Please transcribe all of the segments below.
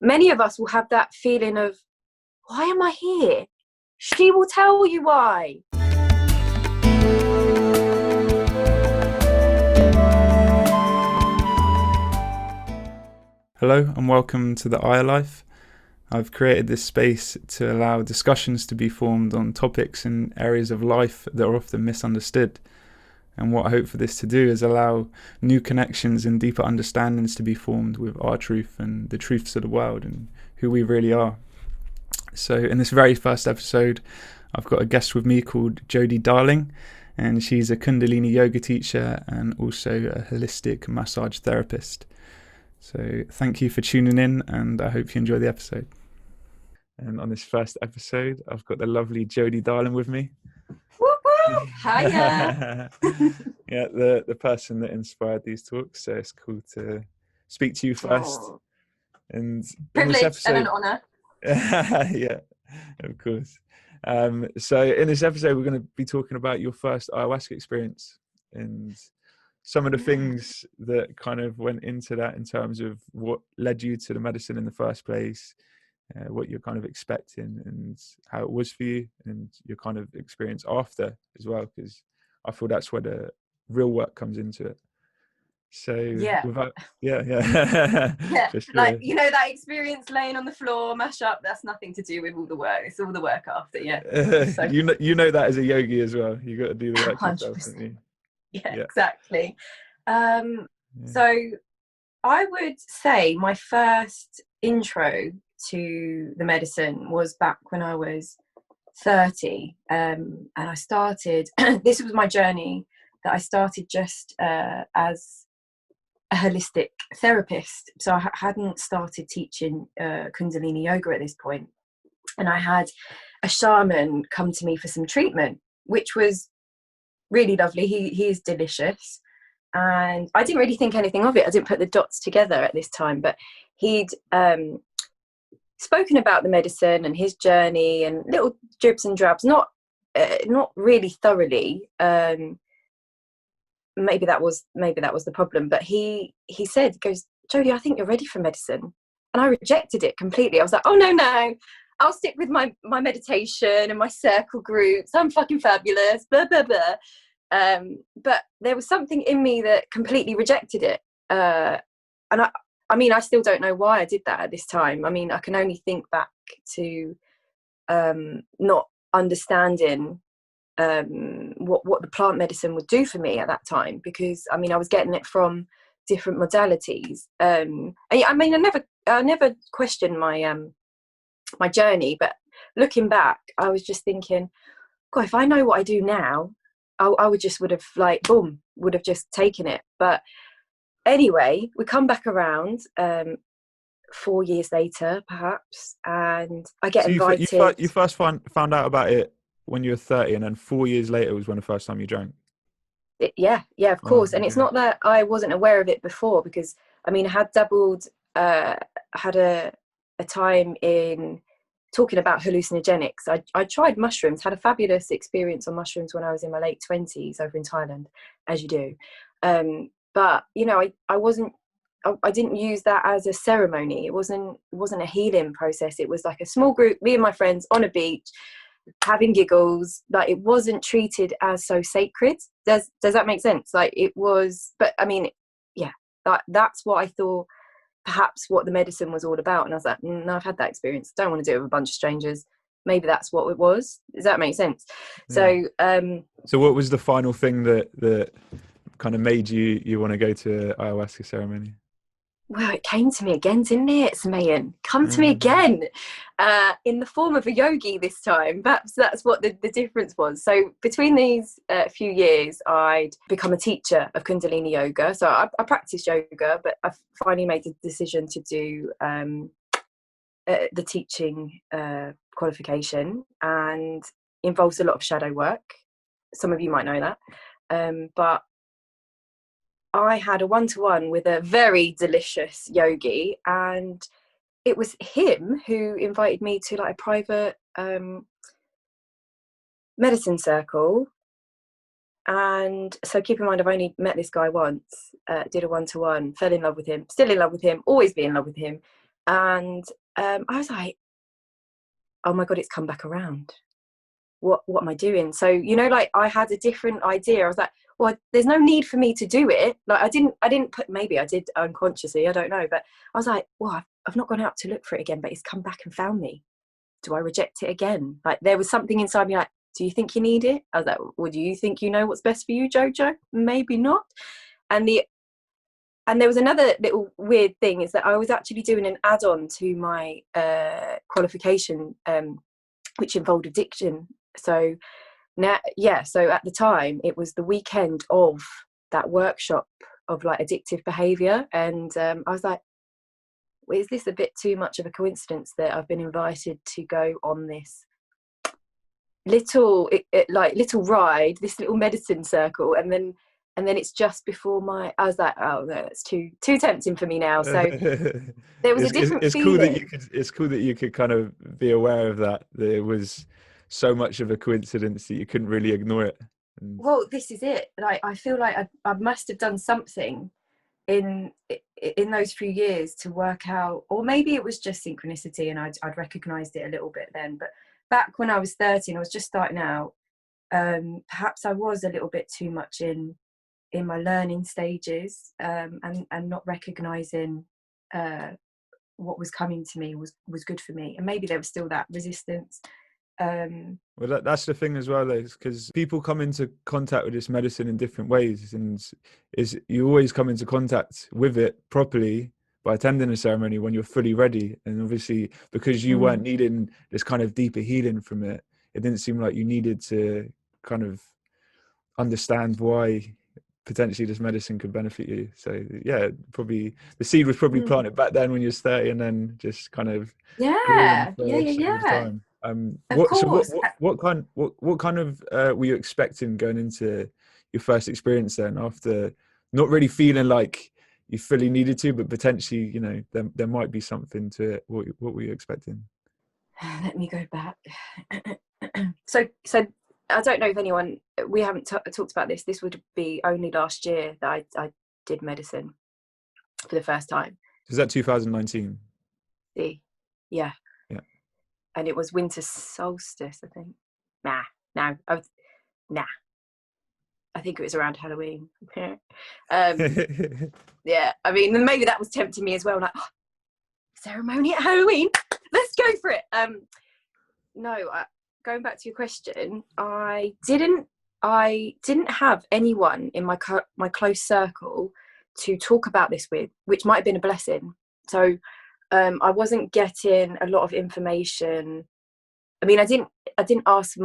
many of us will have that feeling of, why am I here? She will tell you why. Hello and welcome to the Aya Life. I've created this space to allow discussions to be formed on topics and areas of life that are often misunderstood. And what I hope for this to do is allow new connections and deeper understandings to be formed with our truth and the truths of the world and who we really are. So in this very first episode, I've got a guest with me called Jodie Darling, and she's a Kundalini yoga teacher and also a holistic massage therapist. So thank you for tuning in, and I hope you enjoy the episode. And on this first episode, I've got the lovely Jodie Darling with me. Whoop, whoop. Hiya. Yeah, the person that inspired these talks. So it's cool to speak to you first. Oh. And Privilege in this episode, and an honour. Yeah, of course. So in this episode, we're going to be talking about your first ayahuasca experience and some of the things that kind of went into that in terms of what led you to the medicine in the first place, what you're kind of expecting and how it was for you, and your kind of experience after as well, because I feel that's where the real work comes into it. So yeah, yeah. Just, like, you know, that experience laying on the floor, mash up, that's nothing to do with all the work. It's all the work after. So, you know that as a yogi as well, you got to do the work yourself, don't you? Yeah, exactly. So I would say my first intro to the medicine was back when I was 30, and I started this was my journey that I started just as a holistic therapist. So I hadn't started teaching Kundalini yoga at this point, and I had a shaman come to me for some treatment, which was really lovely. He is delicious, and I didn't really think anything of it. I didn't put the dots together at this time, but he'd spoken about the medicine and his journey and little dribs and drabs, not really thoroughly. Maybe that was the problem, but he said, he goes, Jodie, I think you're ready for medicine. And I rejected it completely. I was like, oh no, I'll stick with my meditation and my circle groups. I'm fucking fabulous, blah blah blah. But there was something in me that completely rejected it, and I mean, I still don't know why I did that at this time. I mean, I can only think back to not understanding what the plant medicine would do for me at that time, because I mean, I was getting it from different modalities. I mean, I never questioned my journey, but looking back, I was just thinking, God, if I know what I do now, I would have like, boom, would have just taken it. But anyway, we come back around 4 years later, perhaps, and I get invited. You first found out about it when you were 30, and then 4 years later was when the first time you drank. Yeah, of course. And it's not that I wasn't aware of it before, because I mean, I had dabbled, had a time in talking about hallucinogenics. I tried mushrooms, had a fabulous experience on mushrooms when I was in my late 20s over in Thailand, as you do. But you know, I didn't use that as a ceremony. It wasn't a healing process. It was like a small group, me and my friends on a beach, having giggles. Like, it wasn't treated as so sacred. Does that make sense? Like, it was, but I mean, yeah, that's what I thought perhaps what the medicine was all about. And I was like, no, I've had that experience. Don't want to do it with a bunch of strangers. Maybe that's what it was. Does that make sense? Yeah. So what was the final thing that kind of made you want to go to ayahuasca ceremony? Well, it came to me again, didn't it, Samayan? Come to me again, in the form of a yogi this time. Perhaps that's what the difference was. So between these few years, I'd become a teacher of Kundalini yoga. So I practiced yoga, but I finally made the decision to do the teaching qualification, and involves a lot of shadow work. Some of you might know that. But I had a one-to-one with a very delicious yogi, and it was him who invited me to like a private medicine circle. And so keep in mind, I've only met this guy once, did a one-to-one, fell in love with him, still in love with him, always be in love with him. And I was like, oh my God, it's come back around. What am I doing? So, you know, like I had a different idea. I was like, well, there's no need for me to do it. Like I didn't put, maybe I did unconsciously, I don't know. But I was like, well, I've not gone out to look for it again, but it's come back and found me. Do I reject it again? Like there was something inside me like, do you think you need it? I was like, well, do you think you know what's best for you, Jojo? Maybe not. And there was another little weird thing is that I was actually doing an add-on to my qualification, which involved addiction. So now, so at the time it was the weekend of that workshop of like addictive behavior, and I was like, well, is this a bit too much of a coincidence that I've been invited to go on this little ride, this little medicine circle, and then it's just before I was like, oh no, it's too tempting for me now. So there was a different it's feeling. cool that you could kind of be aware of that it was so much of a coincidence that you couldn't really ignore it. Well, this is it. Like I feel like I must have done something in those few years to work out, or maybe it was just synchronicity and I'd recognized it a little bit then. But back when I was 13, I was just starting out. Perhaps I was a little bit too much in my learning stages, and not recognizing what was coming to me was good for me, and maybe there was still that resistance. Well, that's the thing as well, though, because people come into contact with this medicine in different ways, and is you always come into contact with it properly by attending a ceremony when you're fully ready. And obviously, because you weren't needing this kind of deeper healing from it, it didn't seem like you needed to kind of understand why potentially this medicine could benefit you. So yeah, probably the seed was probably planted back then when you was 30, and then just kind of grew on over time. What kind of were you expecting going into your first experience then, after not really feeling like you fully needed to, but potentially, you know, there might be something to it? What were you expecting? Let me go back. So I don't know if we haven't talked about this. This would be only last year that I did medicine for the first time. Is that 2019? Yeah. And it was winter solstice, I think. I think it was around Halloween. Yeah, I mean, maybe that was tempting me as well. Like, oh, ceremony at Halloween, let's go for it. Going back to your question, I didn't have anyone in my close circle to talk about this with, which might have been a blessing. So I wasn't getting a lot of information. I mean, I didn't ask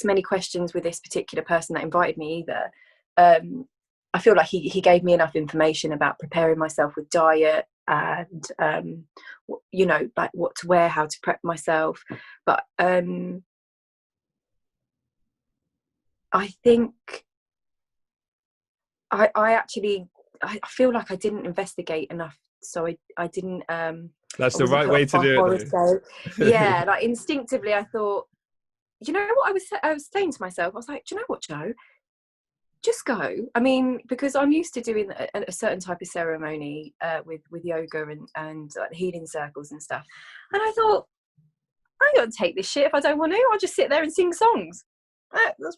many questions with this particular person that invited me either. I feel like he gave me enough information about preparing myself with diet and you know, like what to wear, how to prep myself. But I think I feel like I didn't investigate enough, so I didn't That's I the wasn't right put way off to my do it, horoscope. though. Yeah, like instinctively I thought, you know what, I was saying to myself, I was like, do you know what, Joe, just go. I mean, because I'm used to doing a certain type of ceremony with yoga and healing circles and stuff, and I thought, I ain't gonna take this shit if I don't want to. I'll just sit there and sing songs.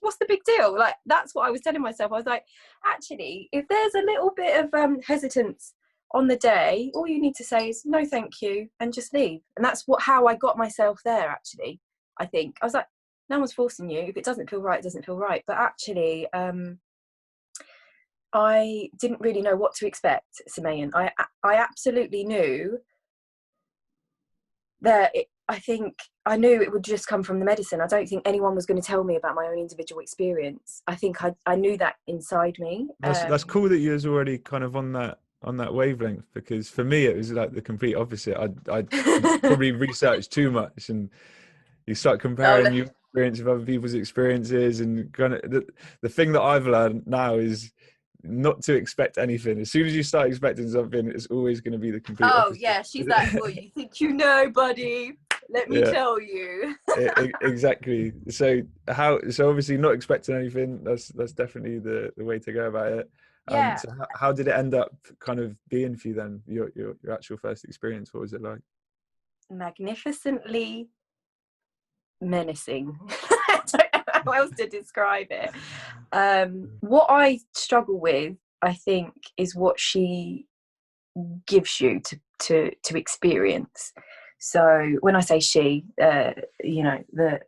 What's the big deal? Like, that's what I was telling myself. I was like, actually, if there's a little bit of hesitance on the day, all you need to say is no thank you and just leave. And that's how I got myself there, actually. I think I was like, no one's forcing you. If it doesn't feel right, it doesn't feel right. But actually I didn't really know what to expect, Semayan. I absolutely knew that I think I knew it would just come from the medicine. I don't think anyone was going to tell me about my own individual experience. I think I knew that inside me. That's cool that you was already kind of on that wavelength, because for me it was like the complete opposite. I probably researched too much, and you start comparing your experience with other people's experiences, and kind of the thing that I've learned now is not to expect anything. As soon as you start expecting something, it's always going to be the complete opposite. Yeah, she's like, well, you think you know, buddy, let me tell you. Exactly. So obviously not expecting anything, that's definitely the way to go about it. Yeah. So how did it end up kind of being for you then? Your actual first experience, what was it like? Magnificently menacing. I don't know how else to describe it. What I struggle with, I think, is what she gives you to experience. So when I say she, the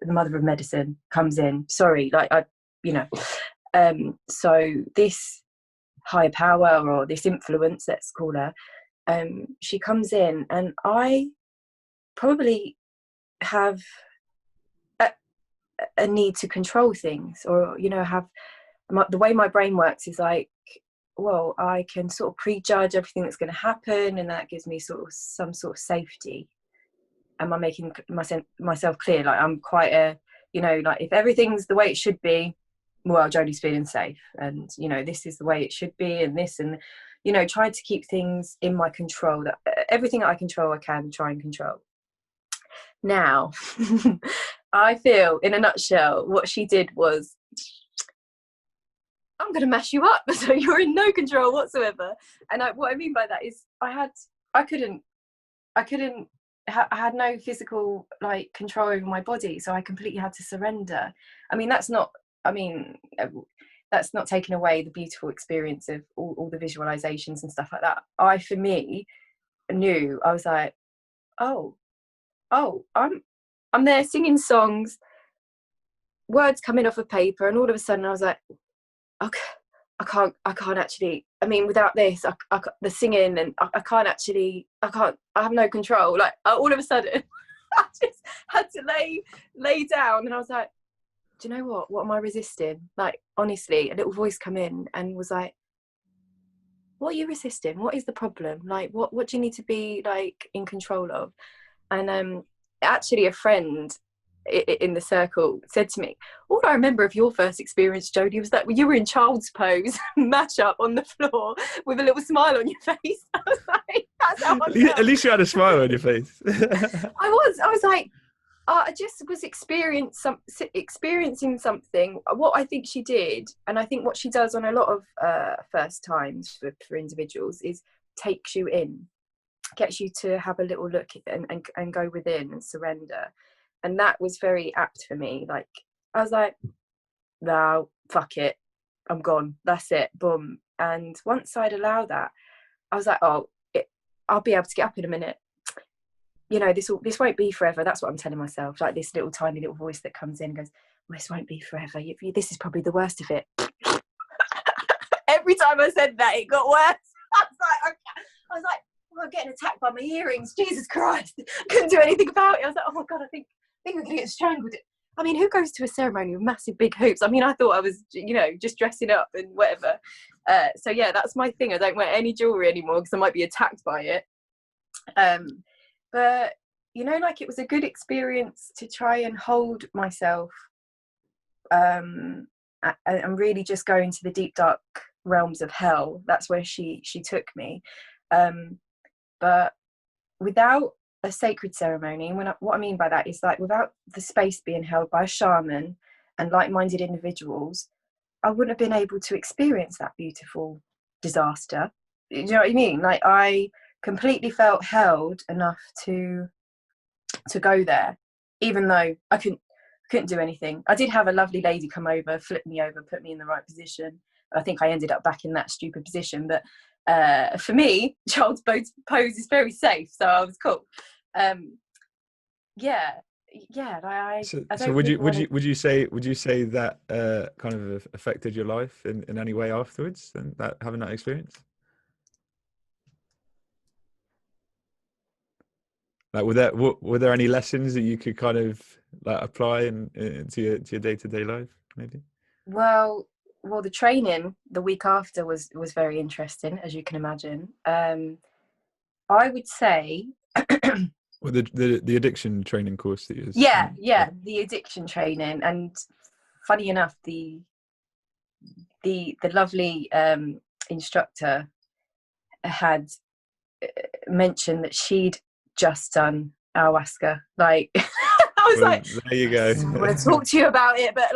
mother of medicine comes in. Sorry, so this higher power, or this influence, let's call her, she comes in, and I probably have a need to control things, or have the way my brain works is like, well, I can sort of prejudge everything that's going to happen, and that gives me sort of some sort of safety. Am I making myself clear? Like, I'm quite a, like, if everything's the way it should be, well, Jodie's feeling safe, and this is the way it should be, and this, and trying to keep things in my control. That everything that I control, I can try and control. Now, I feel, in a nutshell, what she did was, I'm going to mash you up, so you're in no control whatsoever. And what I mean by that is, I had no physical control over my body, so I completely had to surrender. I mean, that's not taking away the beautiful experience of all the visualizations and stuff like that. For me, knew, I was like, oh, I'm there singing songs, words coming off of paper, and all of a sudden I was like, okay, I can't actually, I mean, without this, the singing, and I have no control. Like, all of a sudden, I just had to lay down, and I was like, do you know what am I resisting? Like, honestly, a little voice come in and was like, what are you resisting? What is the problem? Like, what do you need to be in control of? And actually, a friend in the circle said to me, all I remember of your first experience, Jodie, was that you were in child's pose, mash up on the floor with a little smile on your face. I was like, that's how I felt. At least you had a smile on your face. I was like, I just was experiencing something. What I think she did, and I think what she does on a lot of first times for individuals, is takes you in, gets you to have a little look and go within and surrender. And that was very apt for me. Like, I was like, no, fuck it, I'm gone, that's it, boom. And once I'd allow that, I was like, I'll be able to get up in a minute. This won't be forever. That's what I'm telling myself. Like, this little tiny little voice that comes in and goes, well, this won't be forever. This is probably the worst of it. Every time I said that, it got worse. I was like, I'm getting attacked by my earrings. Jesus Christ. Couldn't do anything about it. I was like, oh my God, I think I'm going to get strangled. I mean, who goes to a ceremony with massive big hoops? I mean, I thought I was, just dressing up and whatever. So yeah, that's my thing. I don't wear any jewelry anymore because I might be attacked by it. But, it was a good experience to try and hold myself and really just go into the deep, dark realms of hell. That's where she took me. But without a sacred ceremony, and what I mean by that is, like, without the space being held by a shaman and like-minded individuals, I wouldn't have been able to experience that beautiful disaster. Do you know what I mean? Like, I completely felt held enough to go there, even though I couldn't do anything. I did have a lovely lady come over, flip me over, put me in the right position. I think I ended up back in that stupid position, but for me, child's pose is very safe, so I was cool. So would you say that kind of affected your life in any way afterwards, and that having that experience? Like, were there any lessons that you could kind of apply into your day-to-day life, maybe? Well, the training the week after was very interesting, as you can imagine. I would say, well, the addiction training course that you was, yeah, the addiction training, and funny enough, the lovely instructor had mentioned that she'd just done ayahuasca. Like, I was like, there you go. I want to talk to you about it, but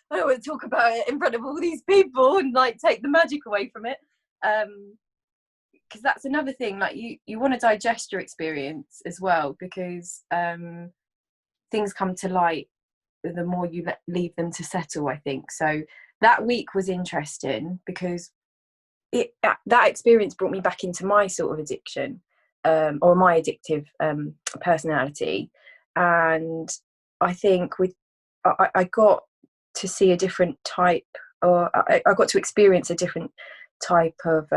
I don't want to talk about it in front of all these people and like take the magic away from it. Because that's another thing, like you want to digest your experience as well, because things come to light the more you leave them to settle, I think. So that week was interesting because that experience brought me back into my sort of addiction, or my addictive personality. And I think I got to see a different type, or I got to experience a different type of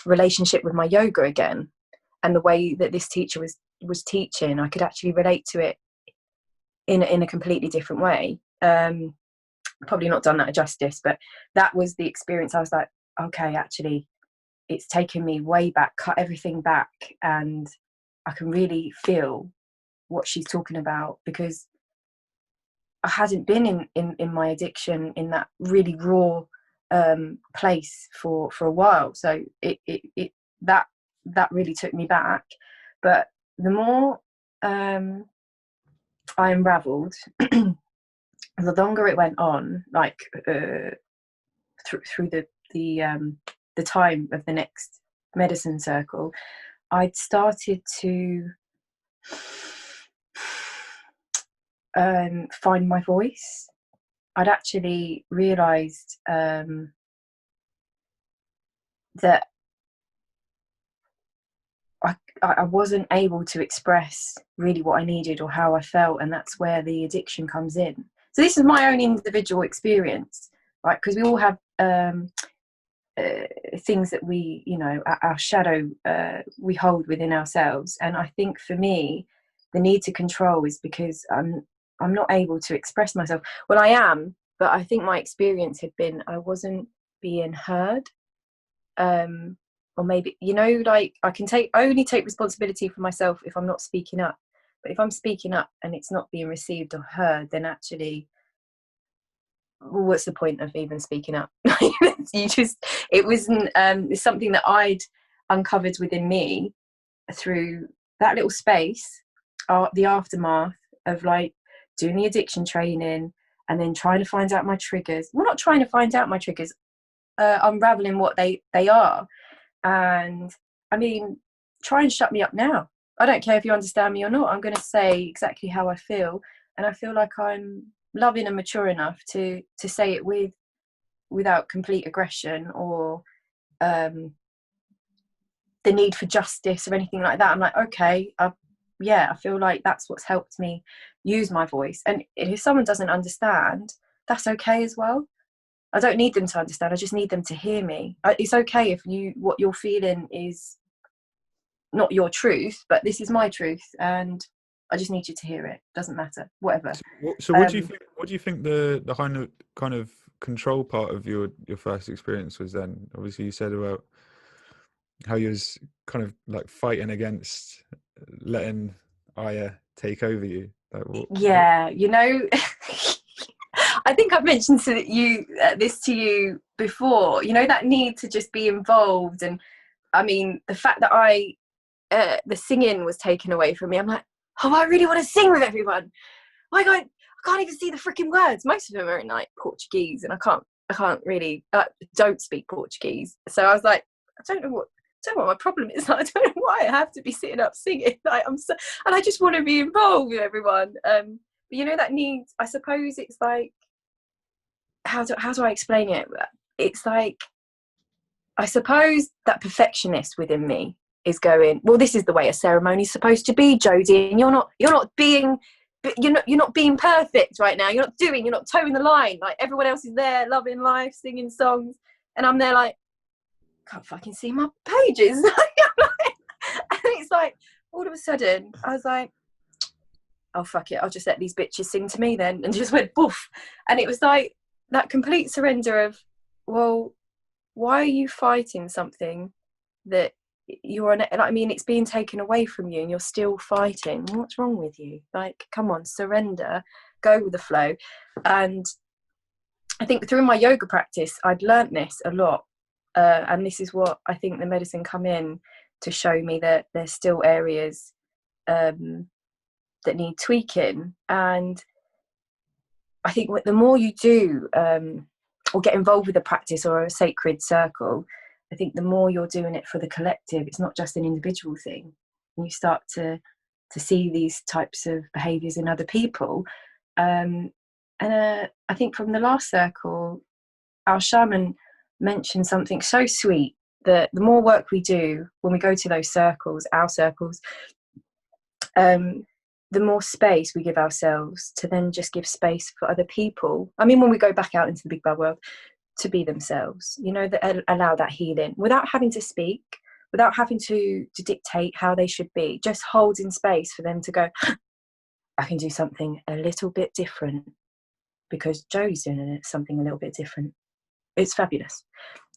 relationship with my yoga again. And the way that this teacher was teaching, I could actually relate to it in a completely different way. Probably not done that justice, but that was the experience. I was like, okay, actually it's taken me way back, cut everything back, and I can really feel what she's talking about, because I hadn't been in my addiction in that really raw place for a while. So that really took me back. But the more I unraveled, the longer it went on, like through the time of the next medicine circle, I'd started to find my voice. I'd actually realised that I wasn't able to express really what I needed or how I felt, and that's where the addiction comes in. So this is my own individual experience, right? Because we all have things that we, our shadow we hold within ourselves. And I think for me, the need to control is because I'm not able to express myself. Well, I am, but I think my experience had been I wasn't being heard. Or maybe, like I can only take responsibility for myself if I'm not speaking up. But if I'm speaking up and it's not being received or heard, then actually, what's the point of even speaking up? It wasn't, it's something that I'd uncovered within me through that little space, the aftermath of like doing the addiction training and then trying to find out my triggers. Well, not trying to find out my triggers, unraveling what they are. And I mean, try and shut me up now. I don't care if you understand me or not. I'm going to say exactly how I feel, and I feel like I'm loving and mature enough to say it without complete aggression or the need for justice or anything like that. I'm like, okay, I feel like that's what's helped me use my voice. And if someone doesn't understand, that's okay as well. I don't need them to understand. I just need them to hear me. It's okay if what you're feeling is not your truth, but this is my truth, and I just need you to hear it. Doesn't matter, whatever. So what do you think? What do you think the kind of control part of your first experience was then? Obviously, you said about how you was kind of like fighting against letting Aya take over you. Like, yeah. I think I've mentioned this to you before. That need to just be involved, and I mean the fact that the singing was taken away from me. I'm like, oh, I really want to sing with everyone. I can't even see the freaking words. Most of them are in like Portuguese, and I can't really don't speak Portuguese. So I was like, I don't know what my problem is. I don't know why I have to be sitting up singing. Like and I just want to be involved with everyone. But that need. I suppose it's like, how do I explain it? It's like, I suppose that perfectionist within me is going, well, this is the way a ceremony's supposed to be, Jodie, and you're not being perfect right now. You're not towing the line. Like everyone else is there, loving life, singing songs, and I'm there like, can't fucking see my pages. And it's like, all of a sudden, I was like, oh fuck it, I'll just let these bitches sing to me then, and just went boof. And it was like that complete surrender of, well, why are you fighting something that it's being taken away from you and you're still fighting? What's wrong with you? Like, come on, surrender, go with the flow. And I think through my yoga practice, I'd learnt this a lot. And this is what I think the medicine come in to show me, that there's still areas that need tweaking. And I think the more you do or get involved with a practice or a sacred circle, I think the more you're doing it for the collective. It's not just an individual thing. And you start to see these types of behaviours in other people. And I think from the last circle, our shaman mentioned something so sweet, that the more work we do when we go to those circles, our circles, the more space we give ourselves to then just give space for other people. I mean, when we go back out into the big bad world, to be themselves, you know, that allow that healing without having to speak, without having to dictate how they should be, just holding space for them to go, I can do something a little bit different because Jodie's doing something a little bit different. It's fabulous.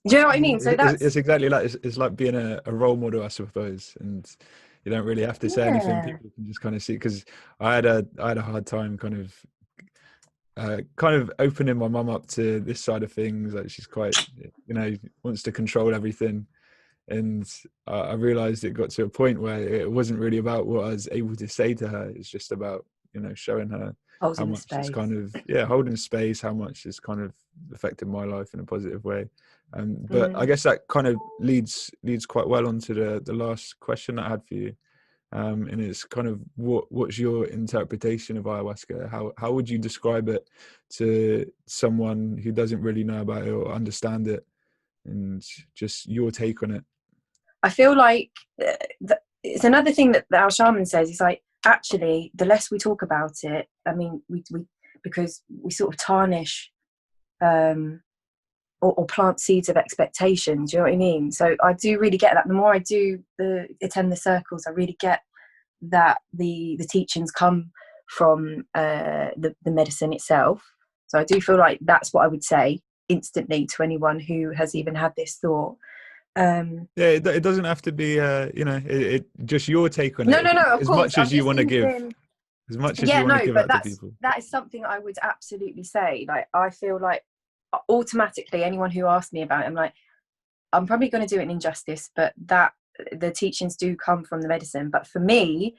Do you know what I mean? So it's exactly like, it's like being a role model, I suppose, and you don't really have to say anything. People can just kind of see, because I had a hard time kind of opening my mum up to this side of things. Like, she's quite, you know, wants to control everything, and I realized it got to a point where it wasn't really about what I was able to say to her. It's just about, you know, showing her how much it's kind of, holding space, how much it's kind of affected my life in a positive way. But I guess that kind of leads quite well onto the last question I had for you. And it's kind of, what's your interpretation of ayahuasca? How would you describe it to someone who doesn't really know about it or understand it, and just your take on it? I feel like it's another thing that our shaman says. It's like, actually, the less we talk about it, I mean, we because we sort of tarnish or plant seeds of expectations. Do you know what I mean? So I do really get that. The more I do attend the circles, I really get that the teachings come from the medicine itself. So I do feel like that's what I would say instantly to anyone who has even had this thought. It doesn't have to be you know, it just your take on it. No, of as course, much as you want to give, as much as you want to give out to people. That is something I would absolutely say. Like, I feel like automatically anyone who asks me about it, I'm probably going to do it an injustice, but that the teachings do come from the medicine. But for me,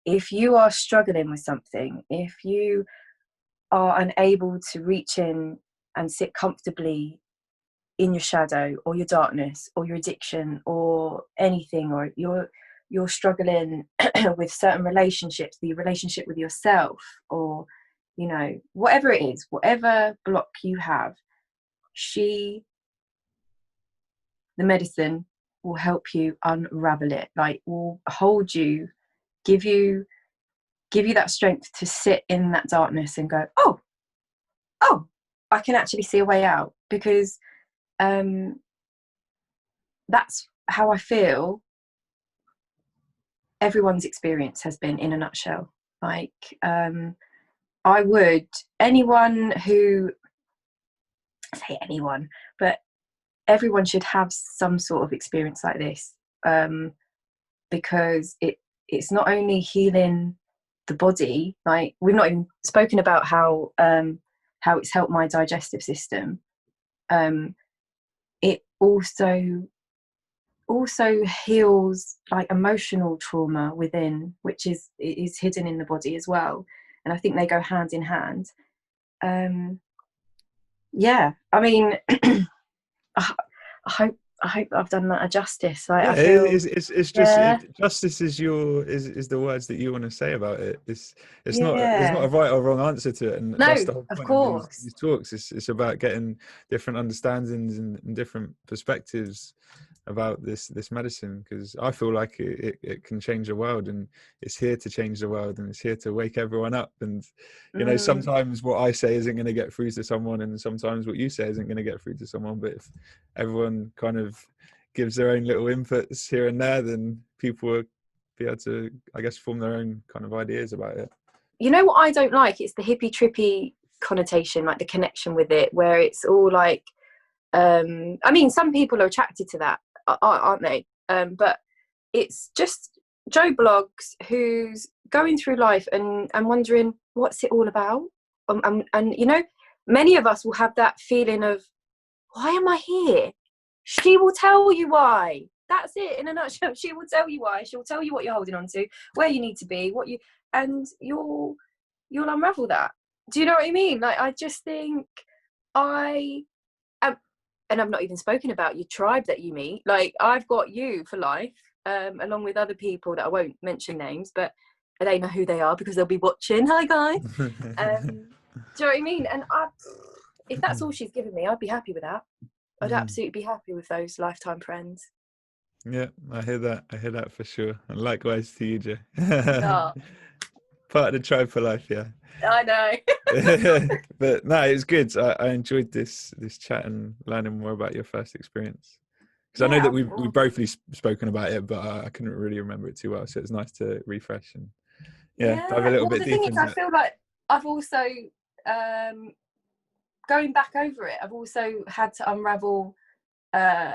if you are struggling with something, if you are unable to reach in and sit comfortably in your shadow or your darkness or your addiction or anything, or you're struggling with certain relationships, the relationship with yourself, or, you know, whatever it is, whatever block you have, the medicine will help you unravel it. Like, will hold you, give you that strength to sit in that darkness and go, oh, I can actually see a way out. Because that's how I feel everyone's experience has been, in a nutshell. Like, anyone who, say anyone, but everyone should have some sort of experience like this, because it's not only healing the body. Like, we've not even spoken about how it's helped my digestive system. It also heals like emotional trauma within, which is hidden in the body as well, and I think they go hand in hand. I mean, I hope I've done that a justice. Like, I feel it's just justice is the words that you want to say about it. It's not, there's not a right or wrong answer to it, and no, that's the whole point of course. of these talks. It's about getting different understandings and different perspectives about this medicine, because I feel like it can change the world, and it's here to change the world, and it's here to wake everyone up. And you know, sometimes what I say isn't going to get through to someone, and sometimes what you say isn't going to get through to someone, but if everyone kind of gives their own little inputs here and there, then people will be able to, I guess, form their own kind of ideas about it. You know what I don't like? It's the hippie trippy connotation, like the connection with it, where it's all like, I mean, some people are attracted to that, aren't they? But it's just Joe Bloggs who's going through life and wondering, what's it all about? And you know, many of us will have that feeling of, why am I here? She will tell you why. That's it in a nutshell. She will tell you why. She'll tell you what you're holding on to, where you need to be, and you'll unravel that. Do you know what I mean? Like, I just think I am, and I've not even spoken about your tribe that you meet. Like, I've got you for life, along with other people that I won't mention names, but they know who they are because they'll be watching. Hi, guys. Do you know what I mean? And if that's all she's given me, I'd be happy with that. I'd absolutely be happy with those lifetime friends. Yeah, I hear that. I hear that for sure. And likewise to you, Jo. Oh, Part of the tribe for life, yeah. I know. But no, it's good. I enjoyed this chat and learning more about your first experience. Because I know that we've both spoken about it, but I couldn't really remember it too well. So it's nice to refresh and dive a little bit The deeper thing is, into I it. feel like I've also, going back over it, I've also had to unravel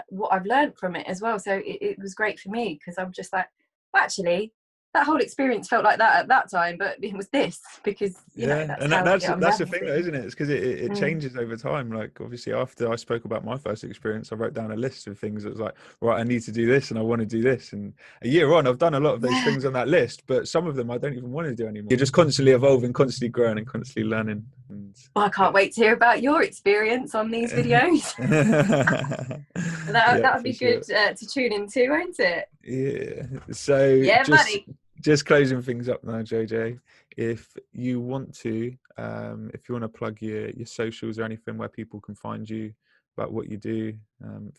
what I've learned from it as well. So it was great for me because I'm just like, well, actually, that whole experience felt like that at that time, but it was this because that's and how that's it the unravels thing, though, isn't it? It's because it Mm. changes over time. Like, obviously, after I spoke about my first experience, I wrote down a list of things that was like, right, I need to do this and I want to do this. And a year on, I've done a lot of those things on that list, but some of them I don't even want to do anymore. You're just constantly evolving, constantly growing, and constantly learning. And Well, I can't wait to hear about your experience on these videos. That would for be sure. good to tune into, won't it? Yeah. So Yeah, buddy. just closing things up now, Jojo. If you want to, plug your socials or anything where people can find you about what you do,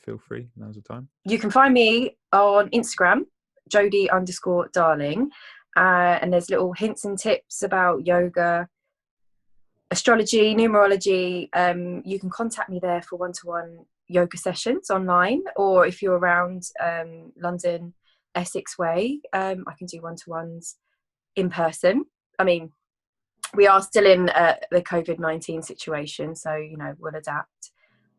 feel free. Now's the time. You can find me on Instagram, Jodie_Darling, and there's little hints and tips about yoga, astrology, numerology. You can contact me there for one-to-one yoga sessions online, or if you're around London, Essex way, I can do one-to-ones in person. I mean, we are still in the COVID-19 situation, so we'll adapt.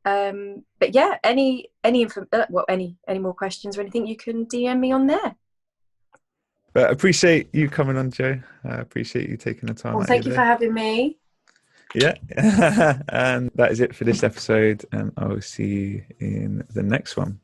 But yeah, any more questions or anything, you can DM me on there. But I appreciate you coming on, Jo. I appreciate you taking the time Well, out thank of you your for day. having me. Yeah. And that is it for this episode, and I will see you in the next one.